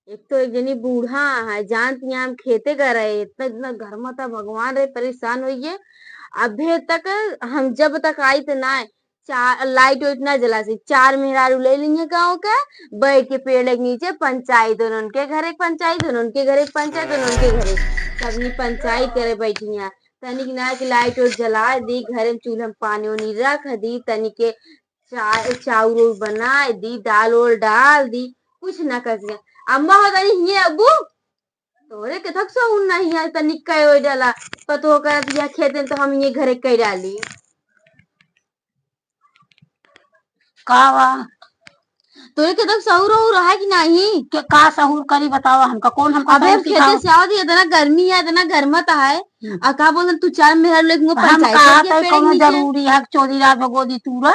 एक तो एक जनी बूढ़ा है जानती हैं हम खेते कर रहे इतना इतना घर में था भगवान रे परेशान होइए अभी तक हम जब तक आई तो ना चार लाइट वाइट ना जला सी चार मेहरारू ले लिए गाँव के बैठ के पेड़ के नीचे पंचायत उनके घर एक पंचायत उनके घर एक पंचायत उनके घर एक सबनी पंचायत करे बैठी हैं तनिक ना कि लाइट वाइट जला दी घर में चूल्हा में पानी उनी रख दी तनिक के चाउर उर बना दी दाल उल डाल दी कुछ ना कर दिया अम्मा हो तनी हिये अब्बू तोरे के थक सो नहीं है तनिक कय ओइ डाला पतो कर दिया खेते तो हम ये घरे कई डाली कावा तोरे के तक सहूर हो रहा है कि नहीं के का सहूर करी बतावा हमका कौन हमका अबे सहूर खेते सिखाओ। से आओ दी इतना गर्मी है इतना गर्मत है आ का बोल तू चार मेहर लेके हम पंचायत कहा के था पेड़ के कोनो नीचे जरूरी है कि चोरी रात भगोदी तूरा।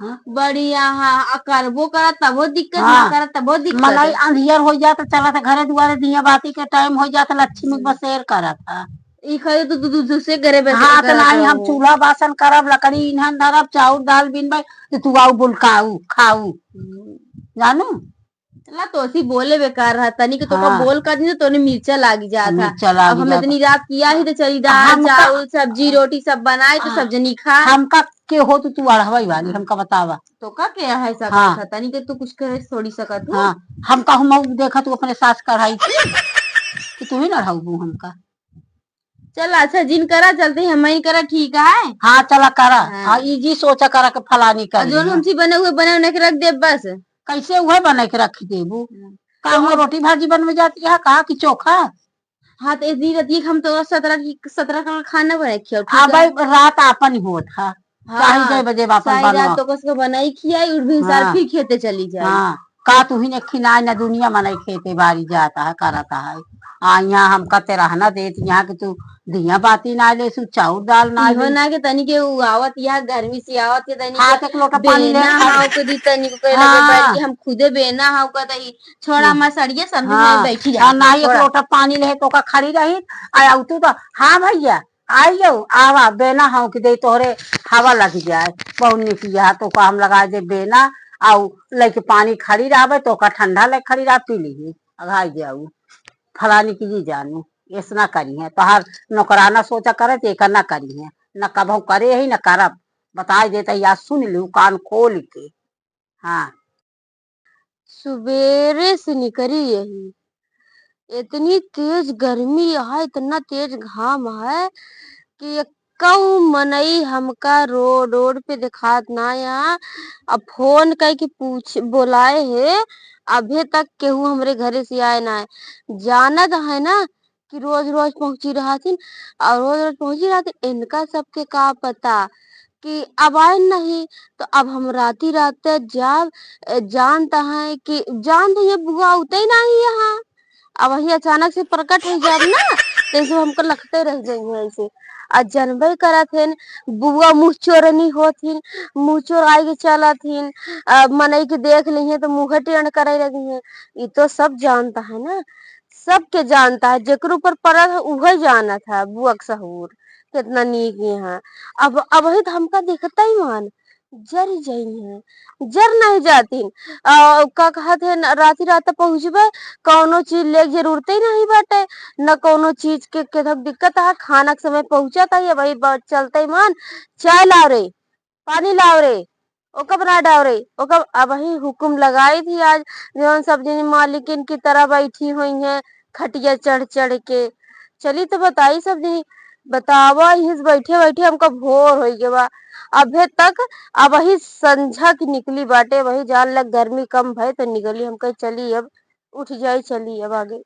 हाँ बढ़िया हाँ करबो करा तबो दिक्कत ना हाँ करा तबो दिक्कत मलाई है अंधियर हो जाता चला था घरे दुआरे दिया बाती के टाइम हो जाता लक्ष्मी बसेर करा था। ई खरे तो तू दूसरे घरे बैठ हाँ तो करत नहीं हम रहो चूल्हा बासन करब लकड़ी ईंधन धरब चाउर दाल बिनबै तो तू आऊ बुलकाऊ खाऊ जानू। चला तो ऐसी बोले बेकार रहा तनी के तो का हाँ बोल कर दी तो तोने मिर्चा लाग जा था मिर्चा अब लाग हमें जाता इतनी रात किया ही तो चली दाल हमका चावल सब्जी रोटी सब बनाए तो सब जनी खा हमका के हो तो तू अढ़वई वाली हमका बतावा। तो का क्या है ऐसा हाँ था तनी के तू कुछ करे थोड़ी सकत हो हाँ हमका हम देखा तू अपने सास कढ़ाई थी कि तू ही ना रहू हमका। चल अच्छा जिन करा चलते हम ही करा ठीक है हाँ चला करा हाँ हाँ इजी सोचा करा के फलानी और कर जो हमसे बने हुए बने उन्हें के रख दे बस कैसे वह बना के रख देबू का तो हम अब रोटी भाजी बनवे जाती है कहा कि चोखा। हाँ तो इतनी रहती है कि हम तो 17 का खाना बना खिया अब ठीक है रात आपन ही होत है चाहे हाँ जय बजे बापन सारी रात बनवा। तो कसको बनाई खियाई उठ भी सार हाँ फिर खेते चली जाई हाँ का तू ही ने खिनाए न दुनिया मनाई खेते बारी जाता है करता है। यहाँ हमका ते रहना देत यहाँ के तू दिया बाती ना ले सु चाउर दाल ना इहो ले। ना के तनी के उ आवत या गर्मी से आवत के तनी के हाथ एक लोटा पानी ले बेना हाव के दी तनी को कहे लगे बैठ हाँ के हम खुदे बेना हाव का तही छोड़ा हाँ मा सड़िए समझ में हाँ बैठी हाँ, जाती ना है ही एक छोड़ा लोटा पानी ले तो का खड़ी रही आया तू तो हाँ भैया आइयो आवा बेना हाँ कि दे तोहरे हवा लग जाए बहुत निकिया तो का हम लगा दे बेना आउ लेके पानी खड़ी रहे तो का ठंडा ले खड़ी रह पी ली अघाई जाऊ फलानी की जी जानू ऐसा करी है तोहार नौकराना सोचा करे तो एक ना करी है न कबहू करे ही न करब बता देता या सुन लू कान खोल के। हाँ सुबेरे से निकली यही इतनी तेज गर्मी है इतना तेज घाम है कि कऊ मनई हमका रोड रोड पे दिखात ना यहाँ अब फोन करके पूछ बोलाए है अभी तक केहू हमरे घरे से आए ना है जानत है ना कि रोज रोज पहुंची रहा थी और रोज रोज पहुंची रहा थी इनका सबके का पता कि अब आए नहीं तो अब हम राती रात जाब जानता है कि जानते ये बुआ उते ही नहीं यहाँ अब वही अचानक से प्रकट हो जाब ना जैसे हमको लगते रह जाइए ऐसे आ जनबे करत हन बुआ मुँह चोरनी होथिन मुँह चोराई के चलत मनई के देख लिए तो मुँह टेढ़ करे लगी है ये तो सब जानता है ना सबके जानता है जेकरो ऊपर पड़ल है उहे जानत है बुआ के सहूर कितना नीक ये है अब वही तो हमका दिखता ही मान जर जाई है जर नहीं जाती का कहत है राती रात पहुँचबे कौनो चीज ले जरूरत ही नहीं बाटे न कोनो चीज के केधक दिक्कत है खाना के समय पहुंचा था ये वही बात चलते ही मान चाय लाओ रे पानी लाओ रे ओका बना डाव रे ओका अब वही हुक्म लगाई थी आज जो सब जनी मालिकिन की तरह बैठी हुई हैं खटिया चढ़ चढ़ के चली तो बताई सब जनी बतावा हिस बैठे बैठे हमका भोर हो गया बा अभे तक अब वही संझा की निकली बाटे वही जान लग गर्मी कम भय तो निकली हम कही चली अब उठ जाई चली अब आगे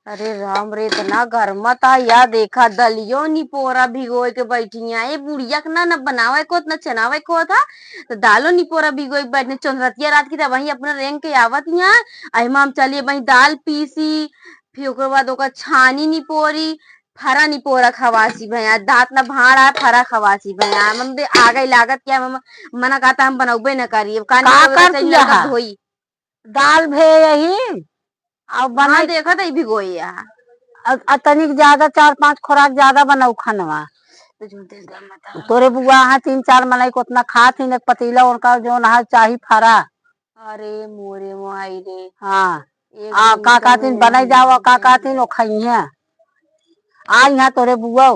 अरे राम रे इतना गर्मत आ या देखा दलियो निपोरा भिगोए के बैठी है बुढ़िया के ना बनावे को न चनावे को था तो दालो निपोरा भिगोए के बैठने चौरतिया रात की वही अपना रेंग के आवत यहाँ अहिमा हम चलिए वही दाल पीसी फिर ओकर बाद ओकर छानी निपोरी फरा निपोरा खवासी भैया दांत न भाड़ा फरा खवासी भैया हम आ गई लागत क्या मना कहता हम बनौबे न करिए का कर दिया है धोई दाल भे यही अब बना हाँ देखा था भिगोई यहाँ तनिक ज्यादा 4-5 खुराक ज्यादा बनाऊ खनवा तोरे बुआ हाँ 3-4 मलाई को उतना खात ही पतीला उनका जो नहा चाही फरा अरे मोरे मोहाई रे, हाँ एकदम का एकदम कहतीन बनाई जाओ का कहतीन वो खाइया आ यहाँ तोरे बुआ।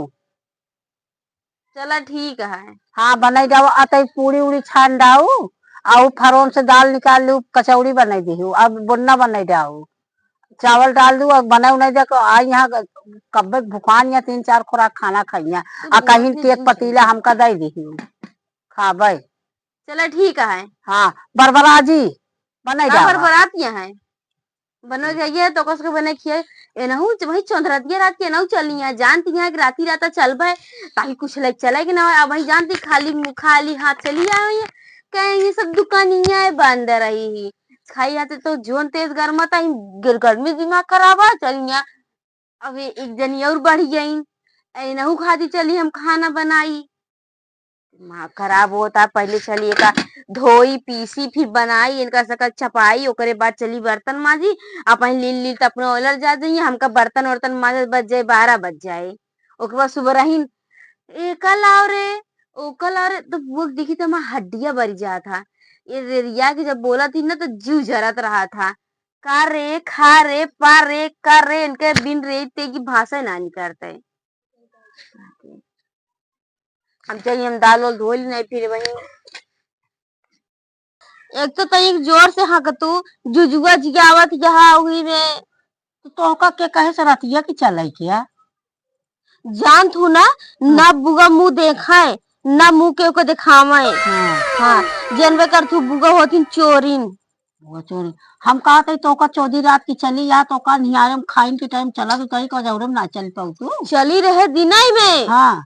चला ठीक है। हाँ बनाई जाओ अतई पूरी उड़ी छान डाऊ और फरोन से दाल निकाल लू कचौड़ी बनाई दी अब बुन्ना बनाई जाओ चावल डाल दू और बना नहीं देखो आ यहाँ कब भुखान या 3-4 खुराक खाना खाइया तो आ बुआ कहीं अपनी के एक जूझ पतीला हमका दे दी खाबे। चला ठीक है। हाँ बरबराजी बनाई का जावा। बरबरातिया है बनो जाइए तो कस के बने खिए एनहु वही चौंधरतिया रात के एनहु चलिया जानती है कि राती रात चल भाई ताकि कुछ लग चले कि ना अब वही जानती खाली हाथ चली आई कहीं ये सब दुकानियां बंद रही खाई आते तो जोन तेज गर्म था गर्मी दिमाग खराब है चलिया अब एक जनी और बढ़ गई एनहु खाती चली हम खाना बनाई दिमाग खराब होता पहले चलिए का धोई पीसी फिर बनाई इनका सका छपाई ओकरे बाद चली बर्तन माजी अपन लील लील तो अपने ओलर जा जाइए हमका बर्तन वर्तन माजे बज जाए 12 बज जाए ओके बाद सुबह रही कल आओ रे ओ कल आओ रे तो वो देखी तो हमारा हड्डियां भरी जा था ये रिया की जब बोला थी ना तो जीव जरत रहा था का रे खा रे पा रे कर रे इनके बिन रे ते की भाषा ना निकलते हम चाहिए हम दाल वाल धो ली नहीं फिर वही एक तो तई जोर से हक तू जुजुआ जिगावत जहा हुई में तो के कहे से रतिया की चल क्या जान तू ना ना बुगा मुंह देखा है ना मुंह के ओके दिखावे हाँ जनवे कर तू बुगा होती चोरिन वो चोरी हम कहा थे तो का चौधी रात की चली या तो का निहारे में खाइन के टाइम चला तो कहीं का जरूर ना चल पाऊ तू चली रहे दिनाई में हाँ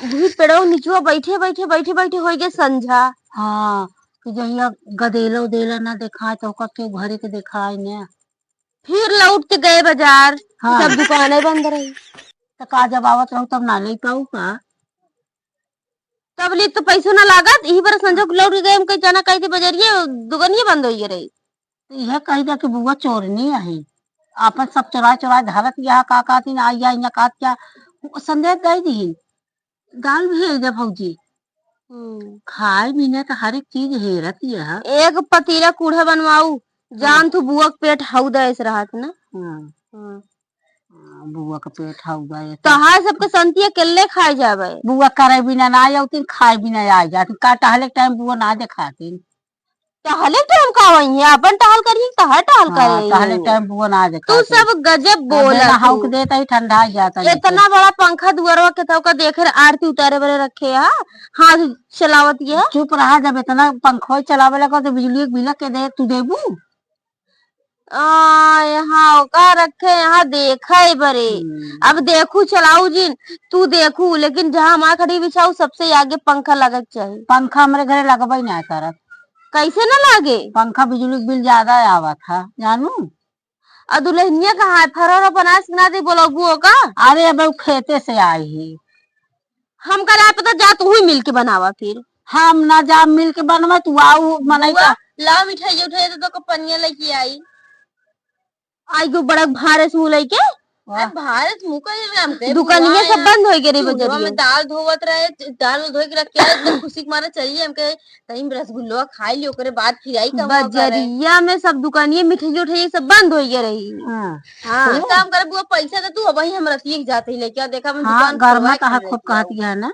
भी पेड़ो नीचुआ बैठे बैठे बैठे बैठे हो गए संझा हाँ कि जहिया गदेला उदेला ना दिखाए तो का क्यों घरे के दिखाए ने फिर लौट के गए बाजार हाँ सब दुकानें बंद रही तो का जब आवत रहू तब ना ले पाऊ का तब लिए तो पैसों ना लागत यही पर संजो के लौट के गए हम कहीं जाना कहीं थी बजरिए दुकानिए बंद हो रही तो यह कही जा कि बुआ चोरनी है आपन सब चुरा चुरा धरत यहाँ का कहती ना आइया यहाँ का क्या संदेश दे दी दाल भेज दे भौजी खाए पीने का हर एक चीज हेरत यह एक पतीला कूढ़ा बनवाऊ जान तू बुआ के पेट हौदा ऐसे रहा ना बुआ का पेट हौदा तहां सबके संतिया केले खाए जावे बुआ करे बिना ना आती खाए बिना आ जाती का टहले टाइम बुआ ना दिखाती टहले टाइम का वही है अपन टहल करी तहां टहल करे टहले टाइम बुआ ना दिखाती तू सब गजब बोला हौक देता ही ठंडा जाता इतना बड़ा पंखा दुआरवा के तो का देखे आरती उतारे बरे रखे है हाथ चलावत ये चुप रहा जब इतना पंखो चलावे लगा तो बिजली बिल के दे तू देबू यहाँ का रखे यहाँ देखा है बरे अब देखू चलाऊ जिन तू देखू लेकिन जहाँ हमारा खड़ी बिछाऊ सबसे आगे पंखा लगा चाहिए पंखा हमारे घरे लगवा ही नहीं करत कैसे ना लागे पंखा बिजली बिल ज्यादा आवा था जानू दुल्हनिया कहाँ है फरोरा बनास ना दे बोलो बुओ का अरे अब खेते से आई ही हम कल आप पता जा तू ही मिल के बनावा फिर हम ना जा मिल के बनवा तू आओ मनाई का लाओ मिठाई उठाई तो पनिया लेके आई को बड़ा भारत मुँह लेके भारत मुँह का दुकानिया सब बंद हो गई बजरिया में दाल धोवत रहे दाल धो के रख के एकदम खुशी के मारे चलिए हमके तनी रसगुल्ला खाई लियो करे बाद खिलाई का बजरिया में सब दुकानिया मिठाई उठाई सब बंद हो गई रही हां काम करे बुआ पैसा दे तू अब ही हम रतिए जाते ही लेके देखा हम दुकान गरमा का खूब कहती है ना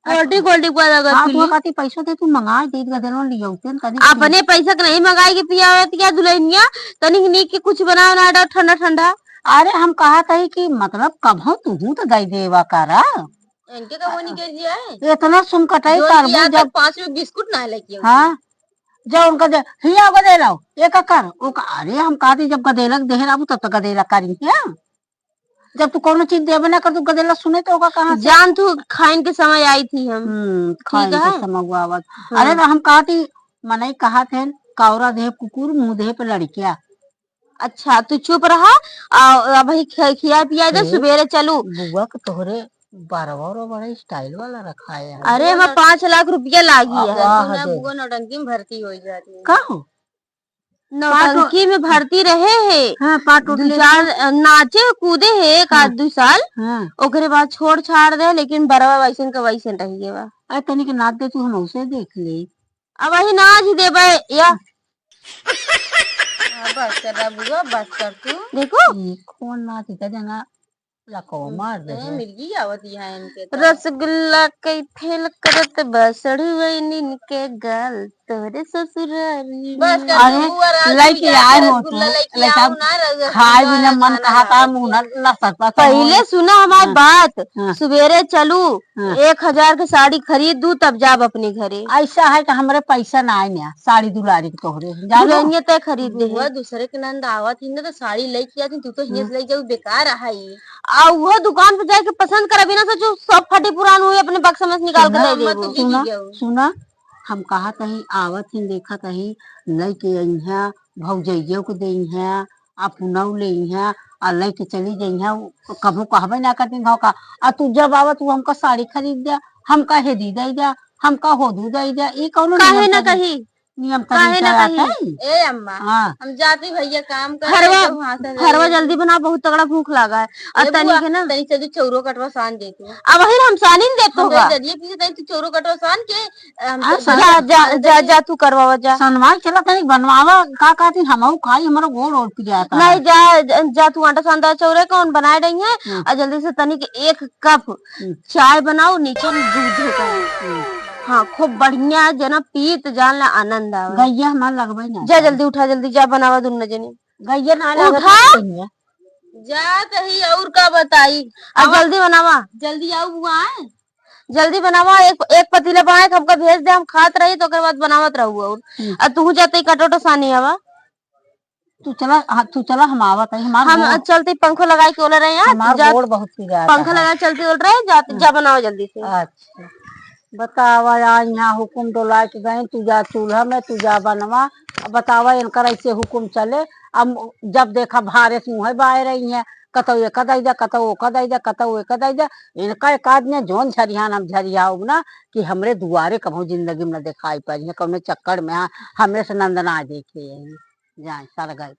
गोल्डी गोल्डी को लगा तू कहती पैसा दे तू मंगा दे गदनो लियोते कदी अपने पैसा के नहीं मंगाई के पियावत क्या दुल्हनिया तनिक नीक के कुछ बनाओ ना ठंडा ठंडा अरे हम कहा था कि मतलब कब हो तू तो दई देवा करा इनके का वो नहीं कर दिया है इतना सुन कटाई कर जब 5 में बिस्कुट ना लेके हां जब उनका दे हिया को दे लाओ एक कर ओ अरे हम कहते जब गदेलक दे राबू तब तक गदेला करी क्या जब तू कोनो चीज देबे ना कर तू गदेला सुने तो का कहां जान तू खाइन के समय आई थी हम खाइन के समय आवत अरे हम कहती मनई कहा थे कावरा दे कुकुर मुंह दे पे लड़किया अच्छा तू चुप रहा अब खिया पिया दे सवेरे चलू बुआ के तोहरे 12 बड़ा स्टाइल वाला रखा है अरे मैं 5 लाख रुपया लागी है बुआ नौटंकी में भर्ती हो जाती है का हो नौटंकी में भर्ती रहे है हाँ, नाचे कूदे है एक आध 2 साल ओकरे बाद छोड़ छाड़ दे लेकिन बरवा वैसन का वैसन रह गया अरे तनिक नाच दे तू हम उसे देख ले अब वही नाच ही देबे या बस कर रहा बुआ, बस कर तू। देखो ये कौन नाच था जना लको मार दे मिर्गी आवत यहाँ इनके रसगुल्ला कई फेल करत बसड़ुइन के गाल तोरे ससुरारी बस कर अरे तू बुआ, रात लेके में आए हो रसगुल्ला तू लेके लेके आओ ना, खाए भी ना मन गाना कहा था गावत मुंह है। न सकता पहले सुना हमारी बात, हाँ। सवेरे चलू, हाँ। 1000 की साड़ी खरीद दू तब जाब अपने घरे। ऐसा है कि हमारे पैसा ना आए ना साड़ी दुलारी के तोहरे जानो दुल्हनिया तय खरीद दे है। दूसरे के नंद आवत ही ना तो साड़ी लेके आती, तू तो हिये से ले जाऊ, बेकार है। आ वो दुकान पे जाके पसंद कर, बिना सोचो सब फटे पुरान हुए अपने बक्सा में से निकाल के दे देबो। सुना सुना हम कहा कहीं आवत ही देखा कहीं लेके आई है भौजैयो को दे है अपनौ ले है आ लेके चली गई है कभू कहबे ना करती भाव का आ तू जब आवत तू हमका साड़ी खरीद दिया हमका हेदी दे दिया हमका होदू दे दिया ये कौन काहे ना कही, नियम काहे ना तरीका कही। है ए अम्मा, हाँ हम जाते भैया काम कर हरवा जल्दी बना, बहुत तगड़ा भूख लगा है। और तनी के ना तनी से चौरो कटवा सान दे तू। अब वही हम सान ही देतो होगा दरिए पीछे तनी तू चौरो कटवा सान के जा जा तू करवावा जा। सनवा चला तनी बनवावा का कहती हमहू खाई हमारा गोड़ और पी जाता नहीं जा तू आटा सांदा चौरे कौन बनाए रही है, और जल्दी से तनी के 1 कप चाय बनाओ, नीचे में दूध का हाँ खूब बढ़िया जना पीत जान ला आनंद आवे। गैया हमार लगबे ना जा जल्दी उठा, जल्दी जा बनावा दुन्नो जनी। गैया ना उठा जा तही और का बताई, अब जल्दी बनावा, जल्दी आओ बुआ, जल्दी बनावा। एक पतीला बनाए हमका भेज दे, हम खात रही तो ओकर बाद बनावत रहू। और तू जाते कटोटो सानी आवा, तू चला हम आवत है हम चलते पंखो लगाई के ओले रहे हैं, हमार गोड़ बहुत पी जाता पंखा लगा चलते ओल रहे जा बनाओ जल्दी से। अच्छा बतावा यार यहाँ हुकुम डोला के गए तू जा चूल्हा में तू जा बनवा बतावा इनकर ऐसे हुकुम चले। अब जब देखा भारे से मुँह बाय रही है कतो ये कदाई जा कतो वो कदाई जा कतो वो कदाई जा इनका एक आदमी जोन झरियान हम झरियाऊ ना कि हमरे दुआरे कभू जिंदगी में दिखाई पड़ी है कौन चक्कर में हमरे से नंदना देखे जाए सर गए।